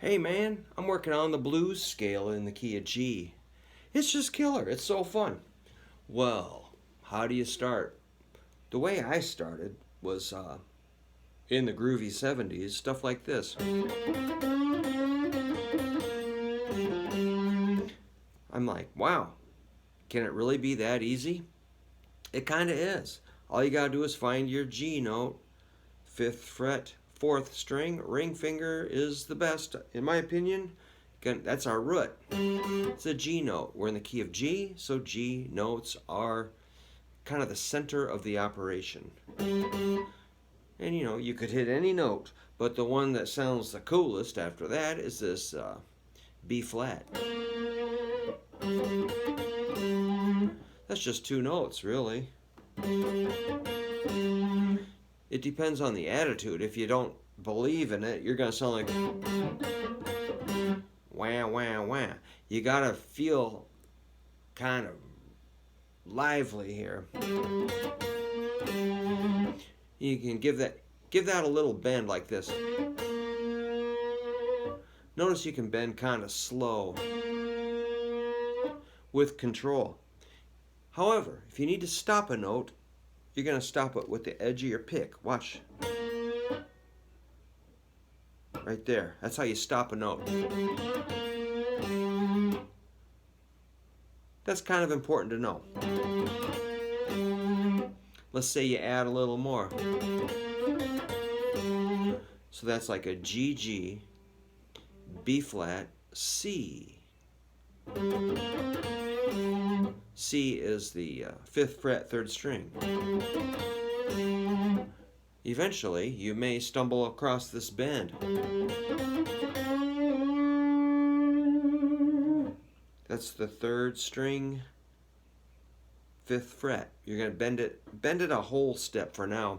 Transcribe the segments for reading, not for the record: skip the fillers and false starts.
Hey man, I'm working on the blues scale in the key of G. It's just killer. It's so fun. Well, how do you start? The way I started was in the groovy 70s, stuff like this. I'm like, wow, can it really be that easy? It kind of is. All you gotta do is find your G note, 5th fret, 4th string, ring finger is the best, in my opinion. That's our root. It's a G note. We're in the key of G, so G notes are kind of the center of the operation. And you could hit any note, but the one that sounds the coolest after that is this B flat. That's just 2 notes, really. It depends on the attitude. If you don't believe in it, you're going to sound like wah, wah, wah. You got to feel kind of lively here. You can give that a little bend like this. Notice you can bend kind of slow with control. However, if you need to stop a note, you're going to stop it with the edge of your pick. Watch. Right there. That's how you stop a note. That's kind of important to know. Let's say you add a little more. So that's like a G, G, B flat, C. C is the 5th fret, 3rd string. Eventually, you may stumble across this bend. That's the 3rd string, 5th fret. You're going to bend it a whole step for now.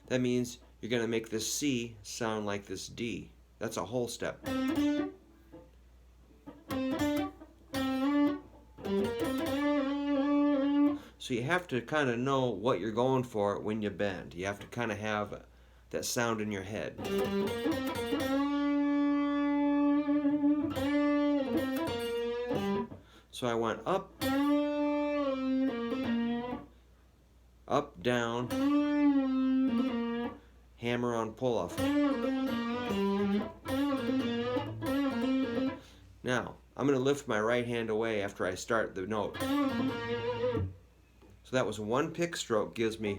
That means you're going to make this C sound like this D. That's a whole step. So you have to kind of know what you're going for when you bend. You have to kind of have that sound in your head. So I went up, up, down, hammer on pull off. Now, I'm going to lift my right hand away after I start the note. So that was one pick stroke, gives me.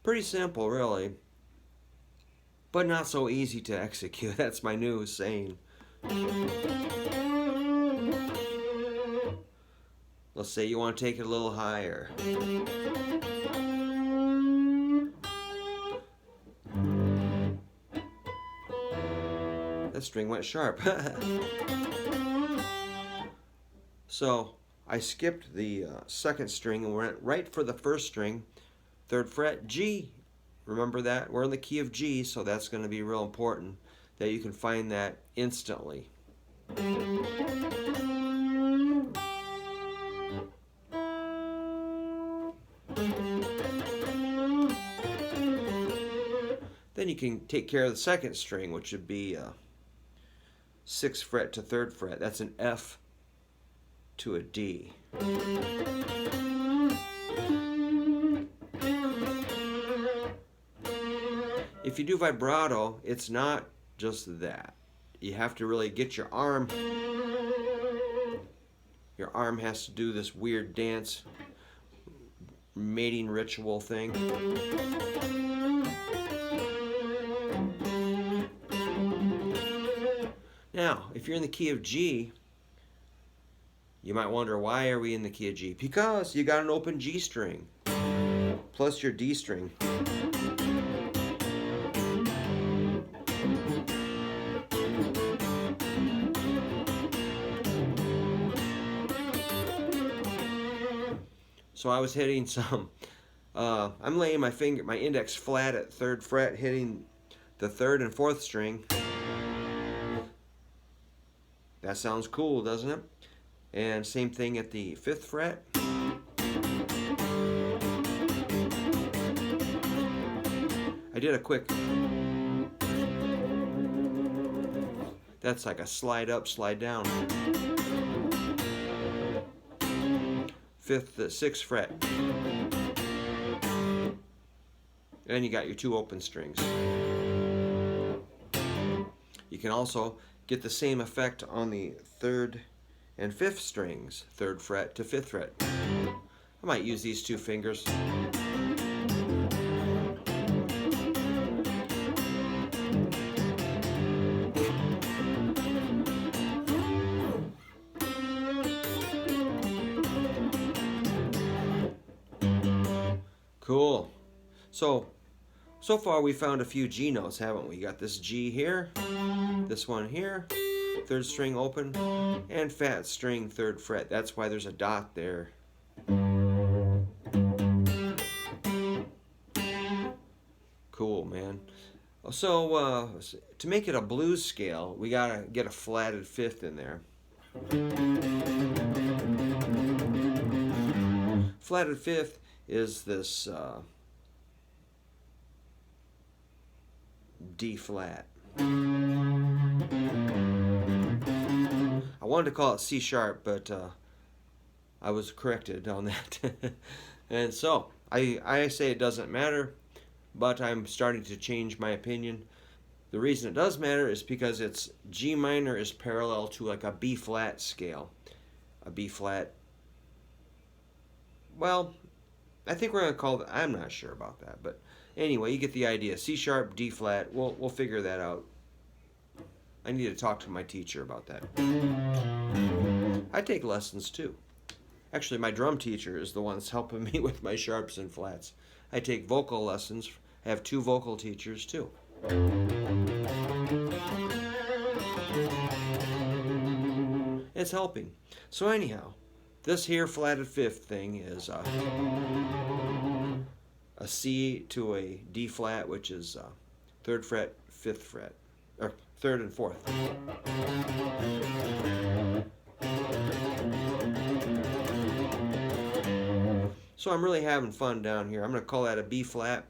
Pretty simple, really. But not so easy to execute. That's my new saying. Let's say you want to take it a little higher. That string went sharp. So I skipped the 2nd string and went right for the 1st string, 3rd fret, G. Remember that? We're in the key of G, so that's going to be real important that you can find that instantly. Then you can take care of the 2nd string, which would be 6th fret to 3rd fret. That's an F to a D. If you do vibrato, it's not just that. You have to really get your arm. Your arm has to do this weird dance, mating ritual thing. Now, if you're in the key of G, you might wonder, why are we in the key of G? Because you got an open G string, plus your D string. So I was hitting some, I'm laying my index flat at 3rd fret, hitting the 3rd and 4th string. That sounds cool, doesn't it? And same thing at the 5th fret. I did a quick, that's like a slide up, slide down. Fifth, sixth fret. And you got your two open strings. You can also get the same effect on the third and fifth strings, third fret to fifth fret. I might use these two fingers. Cool. So far we found a few G notes, haven't we? Got this G here, this one here, third string open, and fat string third fret. That's why there's a dot there. Cool, man. So to make it a blues scale, we gotta get a flatted fifth in there. Flatted fifth is this D flat. I wanted to call it C sharp, but I was corrected on that. And so I say it doesn't matter, but I'm starting to change my opinion. The reason it does matter is because it's G minor is parallel to like a B flat scale. A B flat, well, I think we're going to call it, I'm not sure about that, but anyway, you get the idea. C sharp, D flat, we'll figure that out. I need to talk to my teacher about that. I take lessons too. Actually, my drum teacher is the one that's helping me with my sharps and flats. I take vocal lessons. I have two vocal teachers too. It's helping. So anyhow, this here flatted fifth thing is a C to a D flat, which is third fret, fifth fret, or third and fourth. So I'm really having fun down here. I'm going to call that a B flat.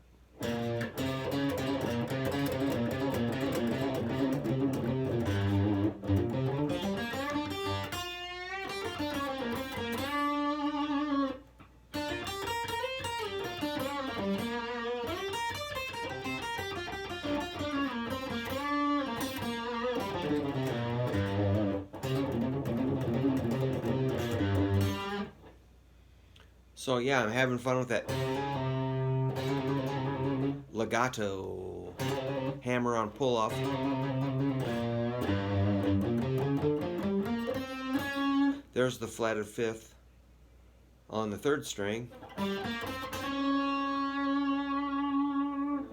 So yeah, I'm having fun with that legato, hammer on pull off. There's the flatted fifth on the third string,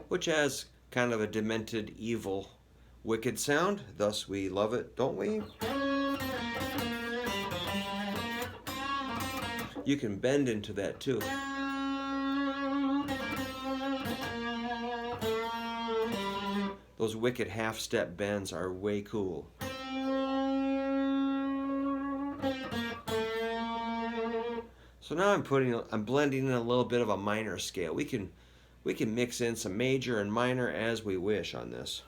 which has kind of a demented, evil, wicked sound. Thus we love it, don't we? You can bend into that too. Those wicked half-step bends are way cool. So now I'm blending in a little bit of a minor scale. We can mix in some major and minor as we wish on this.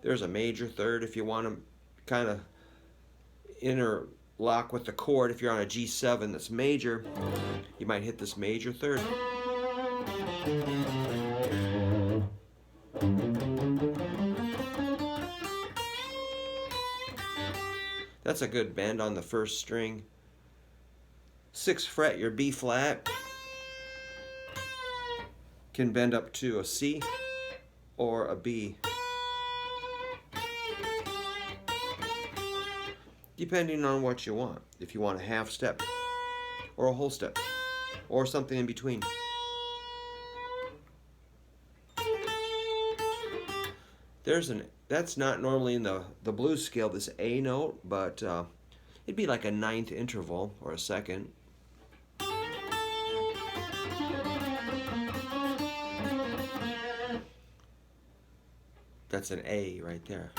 There's a major third if you want to kind of interlock with the chord. If you're on a G7 that's major, you might hit this major third. That's a good bend on the first string. Sixth fret, your B flat can bend up to a C or a B, depending on what you want. If you want a half step or a whole step or something in between. That's not normally in the blues scale, this A note, but it'd be like a ninth interval or a second. That's an A right there.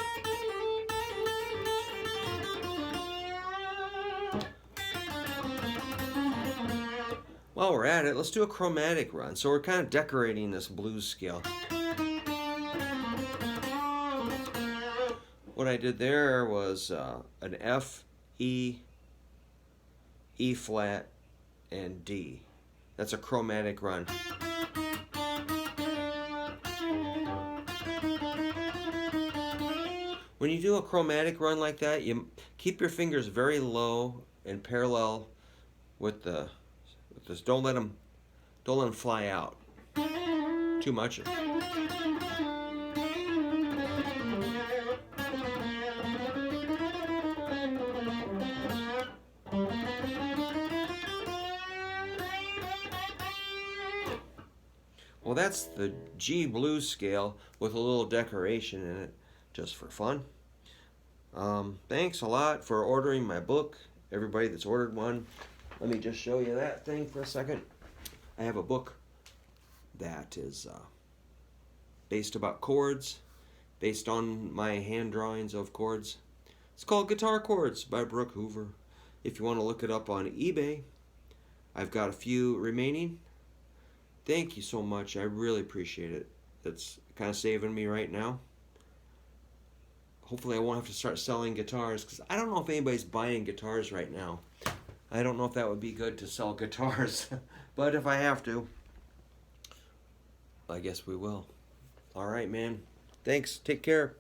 While we're at it, let's do a chromatic run. So we're kind of decorating this blues scale. What I did there was an F, E, E flat, and D. That's a chromatic run. When you do a chromatic run like that, you keep your fingers very low and parallel with this. Don't let them fly out too much. Well, that's the G blues scale with a little decoration in it, just for fun. Thanks a lot for ordering my book. Everybody that's ordered one. Let me just show you that thing for a second. I have a book that is based about chords, based on my hand drawings of chords. It's called Guitar Chords by Brook, Hoover. If you want to look it up on eBay, I've got a few remaining. Thank you so much. I really appreciate it. It's kind of saving me right now. Hopefully I won't have to start selling guitars, because I don't know if anybody's buying guitars right now. I don't know if that would be good to sell guitars. But if I have to, I guess we will. All right, man. Thanks. Take care.